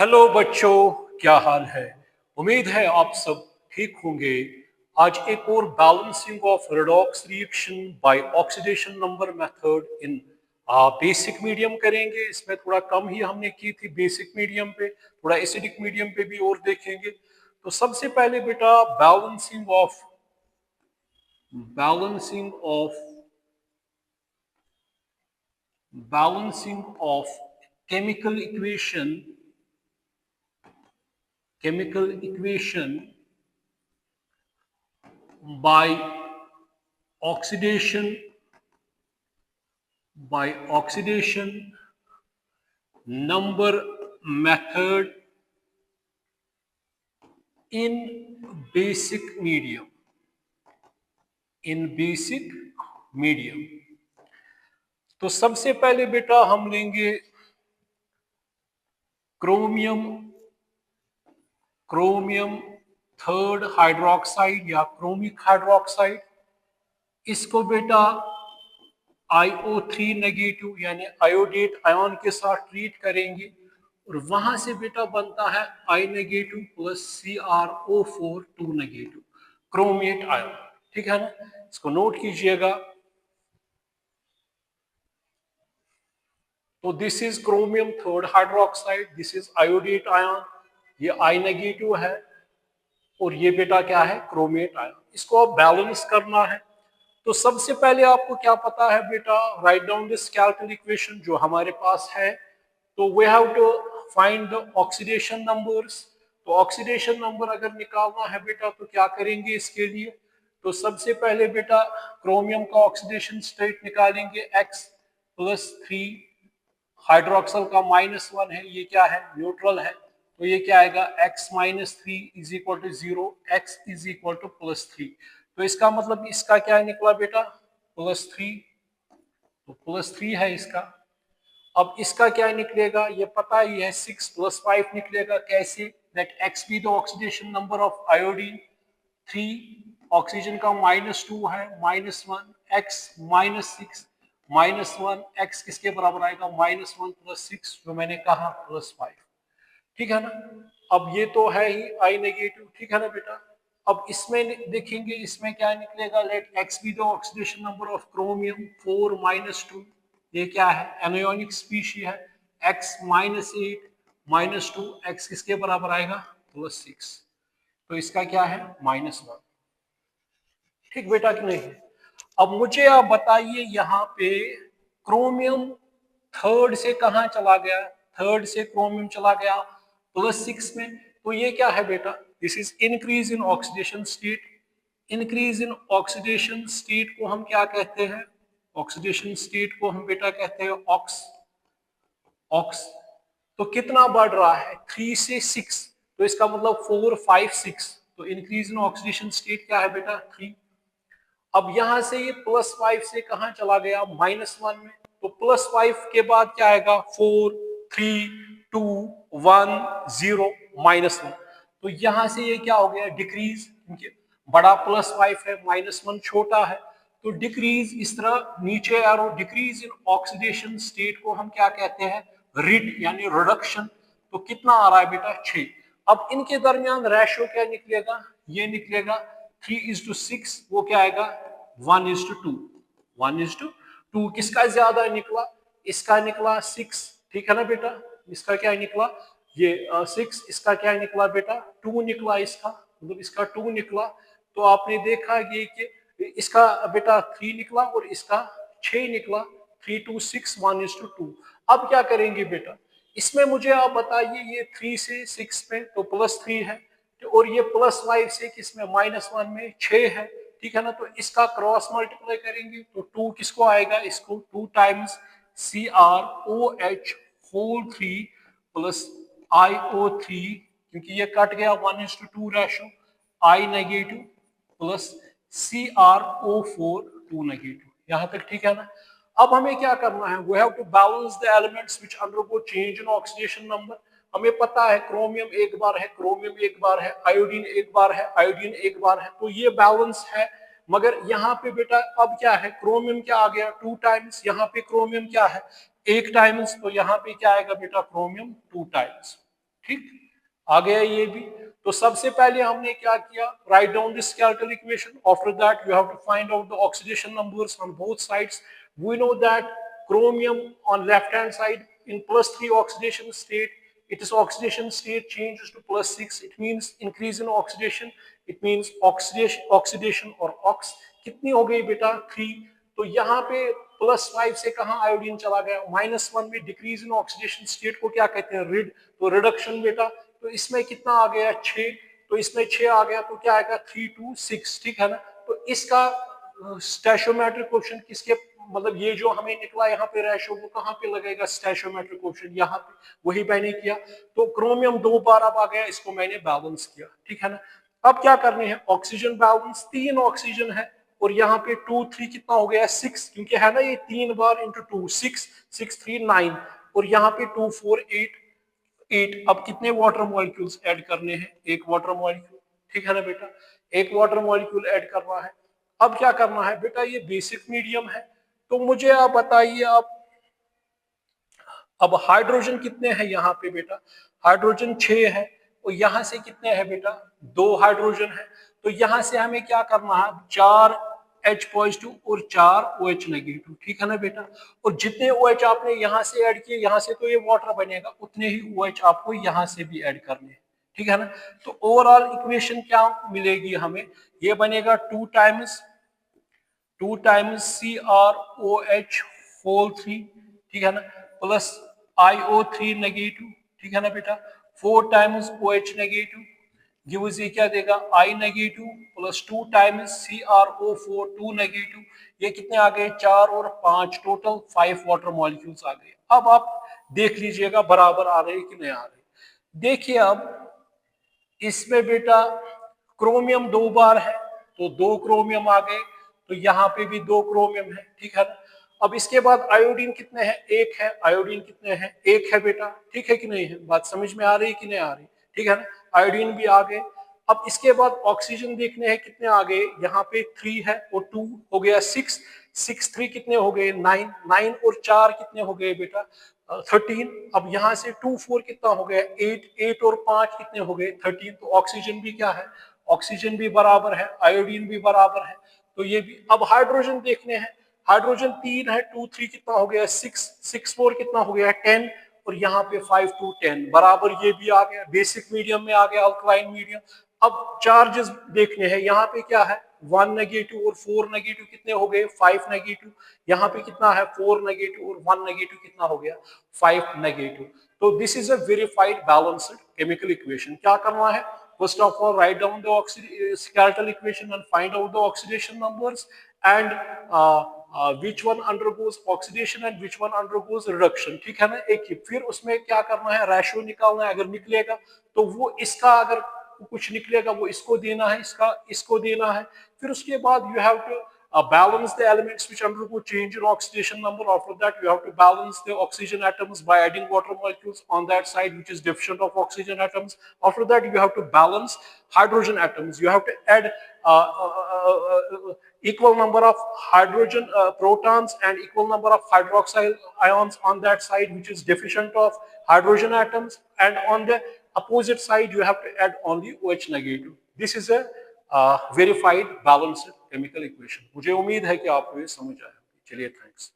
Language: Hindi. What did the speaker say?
हेलो बच्चों, क्या हाल है। उम्मीद है आप सब ठीक होंगे। आज एक और balancing of redox reaction by oxidation number method in basic medium करेंगे। इसमें थोड़ा कम ही हमने की थी बेसिक मीडियम पे, थोड़ा एसिडिक मीडियम पे भी और देखेंगे। तो सबसे पहले बेटा balancing of chemical equation by oxidation number method in basic medium। तो सबसे पहले बेटा हम लेंगे क्रोमियम थर्ड हाइड्रोक्साइड या क्रोमिक हाइड्रोक्साइड। इसको बेटा IO3 नेगेटिव यानी आयोडेट आयन के साथ ट्रीट करेंगे और वहां से बेटा बनता है I negative plus CrO4 2 negative chromate ion. ठीक है ना, इसको नोट कीजिएगा। तो this is chromium third hydroxide, this is iodate ion, ये I नेगेटिव है और ये बेटा क्या है, क्रोमेट आयन। इसको अब बैलेंस करना है। तो सबसे पहले आपको क्या पता है बेटा, write down this calculus equation जो हमारे पास है। तो we have to find the oxidation numbers. तो ऑक्सीडेशन नंबर अगर निकालना है बेटा तो क्या करेंगे इसके लिए। तो सबसे पहले बेटा क्रोमियम का ऑक्सीडेशन स्टेट निकालेंगे X+3, हाइड्रोक्सल का -1 है, ये क्या है, न्यूट्रल है। तो ये क्या आएगा, X-3 is equal to 0, X is equal to +3। तो इसका मतलब इसका क्या निकला बेटा, +3। तो +3 है इसका। अब इसका क्या निकलेगा, ये पता ही है, 6 + 5 निकलेगा। कैसे, that X be the oxidation number of iodine, 3 oxygen का -2 है, -1 X -6 -1 X किसके बराबर आएगा, -1 + 6 जो मैंने कहा +5। ठीक है ना। अब ये तो है ही I नेगेटिव, ठीक है ना बेटा। अब इसमें देखेंगे, इसमें क्या निकलेगा, let X be the oxidation number of chromium 4 -2, ये क्या है, एनायोनिक स्पीशी है। X -8 -2 X किसके बराबर आएगा, +6। तो इसका क्या है, -1। ठीक बेटा कि नहीं। अब मुझे आप बताइए यहाँ पे क्रोमियम थर्ड से कहां चला गया, थर्ड से क्रोमियम चला गया +6 में। तो ये क्या है बेटा, this is increase in oxidation state. Increase in oxidation state को हम क्या कहते हैं, ऑक्सीडेशन स्टेट को हम बेटा कहते हैं ऑक्स। तो कितना बढ़ रहा है, 3 से 6, तो इसका मतलब 4 5 6। तो इंक्रीज इन ऑक्सीडेशन स्टेट क्या है बेटा, 3। अब यहां से ये +5 से कहां चला गया, -1 में। तो +5 के बाद क्या आएगा, 4 3 2 1 0 -1। तो यहां से ये क्या हो गया, डिक्रीज, क्योंकि बड़ा +5 है, -1 छोटा है। तो डिक्रीज, इस तरह नीचे arrow, decrease in oxidation state को हम क्या कहते हैं, रिड यानी रिडक्शन। तो कितना आ रहा है बेटा, 6। अब इनके दरमियान रेशो क्या निकलेगा, ये निकलेगा 3:6, वो क्या आएगा 1:2। 1:2 किसका ज्यादा निकला, इसका निकला 6। ठीक है ना बेटा, इसका क्या निकला, ये 6, इसका क्या निकला बेटा, 2 निकला इसका, मतलब इसका 2 निकला। तो आपने देखा ये कि इसका बेटा 3 निकला और इसका 6 निकला, 3 2 6 1:2। अब क्या करेंगे बेटा, इसमें मुझे आप बताइए, ये 3 से 6 में तो +3 है, और ये +5 से किसमें, -1 में 6 है। ठीक है ना। तो इसका क्रॉस मल्टीप्लाई करेंगे तो 2 किसको आएगा, इसको 2 times CrOH whole 3 plus IO3, क्योंकि ये कट गया 1:2 ratio, I negative plus CrO4 2 negative. यहां तक ठीक है ना। अब हमें क्या करना है, we have to balance the elements which undergo change in oxidation number. हमें पता है क्रोमियम एक बार है, क्रोमियम एक बार है, आयोडीन एक बार है, आयोडीन एक बार है। तो ये बैलेंस है। मगर यहाँ पे बेटा अब क्या है, क्रोमियम क्या आ गया 2 टाइम्स, यहाँ पे क्रोमियम क्या है 1 टाइम्स। तो यहाँ पे क्या आएगा बेटा, क्रोमियम 2 टाइम्स। ठीक, आ गया ये भी। तो सबसे पहले हमने क्या किया, write down this chemical equation, after that you have to find out the oxidation numbers on both sides. We know that chromium on left hand side in +3 oxidation state, its oxidation state changes to +6, it means increase in oxidation, it means oxidation or ox कितनी हो गई बेटा 3। तो यहाँ पे +5 से कहाँ आयोडीन चला गया, -1 में डिक्रीज इन ऑक्सीडेशन स्टेट को क्या कहते हैं, रिड, तो रिडक्शन बेटा। तो इसमें कितना आ गया 6, तो इसमें 6 आ गया, तो क्या आएगा 3 to 6, ठीक है ना। तो इसका स्टैचोमेट्रिक कोएफिशिएंट किसके, मतलब ये जो हमें निकला यहाँ पे रेशो, वो कहाँ पे लगेगा स्टैचोमेट्रिक कोएफिशिएंट, यहाँ पे, वही मैंने किया। तो क्रोमियम 2 बार अब आ गया, इसको मैंने बैलेंस किया, ठीक है ना। अब क्या करने हैं, ऑक्सीजन बैलेंस, 3 ऑक्सीजन है और यहाँ पे 2 3 कितना हो गया 6, क्योंकि है ना ये 3 बार इंटू 2, 6 6 3 9, और यहाँ पे 2 4 8। अब कितने वाटर मॉलिक्यूल्स ऐड करने हैं, एक वाटर मॉलिक्यूल, ठीक है ना बेटा, एक वाटर मॉलिक्यूल ऐड करना है। अब क्या करना है बेटा, ये बेसिक मीडियम है, तो मुझे आप बताइए, आप अब हाइड्रोजन कितने हैं यहाँ पे बेटा, हाइड्रोजन 6 है, और यहाँ से कितने हैं बेटा, 2 हाइड्रोजन है। तो यहाँ से हमें क्या करना है, 4 H पॉजिटिव और 4 OH नेगेटिव, ठीक है ना बेटा। और जितने OH आपने यहाँ से ऐड किए, यहाँ से तो ये वाटर बनेगा, उतने ही OH आपको यहाँ से भी ऐड करने हैं, ठीक है ना। तो ओवरऑल इक्वेशन क्या मिलेगी हमें, ये बनेगा 2 टाइम्स CrOH होल 3, ठीक है ना, प्लस IO3 नेगेटिव, ठीक है ना बेटा, 4 टाइम्स OH नेगेटिव गिव्स ये क्या देगा, I negative, plus 2 times CrO4 2 negative, ये कितने आ गए 4 और 5, टोटल 5 वाटर मॉलिक्यूल्स आ गए। अब आप देख लीजिएगा बराबर आ रहे कि नहीं आ रहे। देखिए अब इसमें बेटा क्रोमियम 2 बार है, तो 2 क्रोमियम आ गए, तो यहाँ पे भी 2 क्रोमियम है, ठीक है ना। अब इसके बाद आयोडीन कितने हैं, 1 है, आयोडीन कितने हैं, 1 है बेटा, ठीक है कि नहीं है, बात समझ में आ रही है कि नहीं आ रही, ठीक है ना, आयोडीन भी आ गए। अब इसके बाद ऑक्सीजन देखने हैं कितने आ गए, यहाँ पे 3 है और 2 हो गया 6, 6 3 कितने हो गए 9, 9 और 4 कितने हो गए बेटा 13। अब यहाँ से 2 4 कितना हो गया 8, 8 और 5 कितने हो गए 13। तो ऑक्सीजन भी क्या है, ऑक्सीजन भी बराबर है, आयोडीन भी बराबर है, तो ये भी। अब हाइड्रोजन देखने हैं, हाइड्रोजन 3 है, 2 3 कितना हो गया 6, 6 4 कितना हो गया 10, और यहाँ पे 5 2 10 बराबर, ये भी आ गया, बेसिक मीडियम में आ गया, अल्कलाइन मीडियम। अब चार्जेस देखने हैं, यहाँ पे क्या है 1 नेगेटिव और 4 नेगेटिव कितने हो गए 5 नेगेटिव, यहाँ पे कितना है 4 नेगेटिव और 1 नेगेटिव कितना हो गया 5 नेगेटिव। तो this is a verified balanced chemical equation. क्या करना है, first of all write down the skeletal equation and find out the oxidation numbers, and which one undergoes oxidation and which one undergoes reduction, ठीक है ना। एक ही फिर उसमें क्या करना है, रेशियो निकालना है, अगर निकलेगा तो वो इसका, अगर कुछ निकलेगा वो इसको देना है, इसका इसको देना है। फिर उसके बाद you have to balance the elements which undergo change in oxidation number. After that you have to balance the oxygen atoms by adding water molecules on that side which is deficient of oxygen atoms. After that you have to balance hydrogen atoms, you have to add equal number of hydrogen protons and equal number of hydroxyl ions on that side which is deficient of hydrogen atoms, and on the opposite side you have to add only OH negative. This is a verified balanced chemical equation. मुझे उम्मीद है कि आपको ये समझ आया। चलिए थैंक्स।